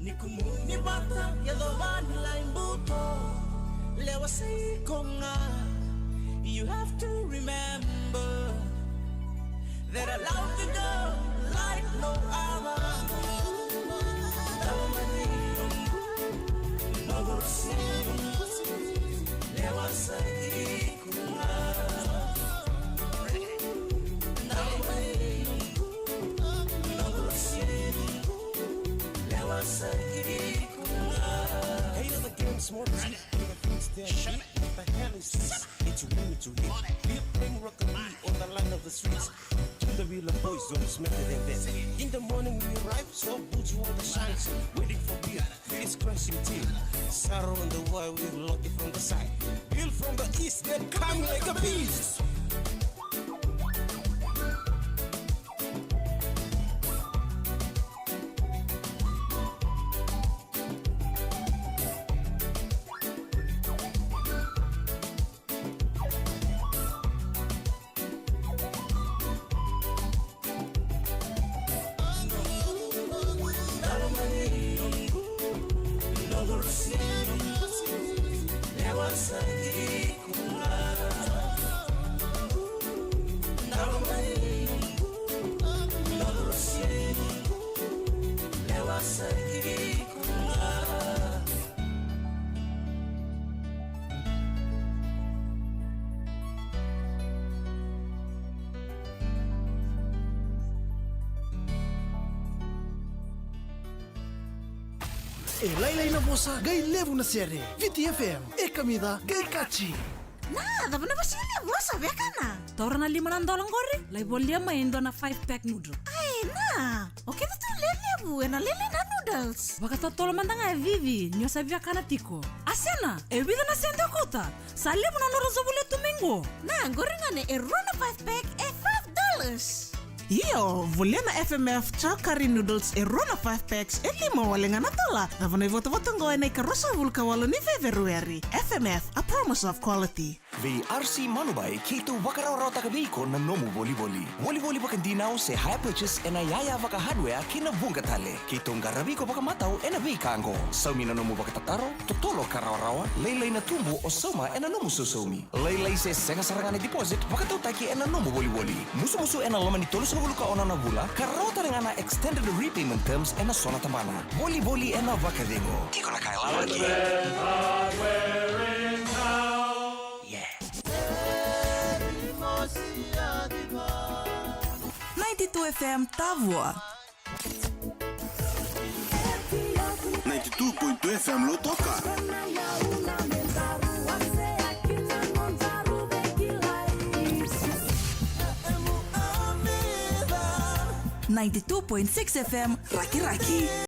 Ni bata ya dovani la imbuto lewa say konga. You have to remember that I love the girl like no other. No lewa say konga. Hey, the game's more deep. The hell is this? It's winning to hit. We're playing rockabilly on the line of the streets. Till the real boys don't smell it and best. In the morning we arrive, so boots on the shines, waiting for beer. It's crashing tea. Sorrow on the wire, we lock it from the side. Bill from the east, then coming like a beast. Lailay na bosa, gay levo na sere. VTFM, kamida, gay kachi. Nada, na ba sila bosa, beka na? Taura na $5 gori, lai bolia maindo na 5-pack noodle. Ay, na. Okay na to lelebu, na lele na noodles. Wakata tolo mandanga vivi, nyo sabia kana tiko. Asena, vida na sendo kota. Salimu na noro zobule tumingo. Na, gori nga ne, rona 5-pack, $5. Iyo, volena FMF chakari noodles rona 5 packs lima walenga na tola. Avana voto ngoe nei karosa vulka walo ni February. FMF, a promise of quality. VRC Manubai kito wakarao takabiko na nomu voliboli. Voliboli bakandinaw se high purchase ena yaya vaka hardware kina bungatale. Kito ngarabiko baka mataw ena bikango. Saumi na nomu bakatataro, totolo karawarawa, laylay na tumbo o soma ena nomu susumi. Laylay se senga sarangane deposit bakataw taki ena nomu voliboli. Musu ena lomani tolus ka ona na bula, karota rin na extended repayment terms ena sona tamana. Boli ena vakadingo. Tiko na kaila lagi. Yeah. 92 FM Tavua. 92.2 FM lo toka. 92.6 FM Raki Raki.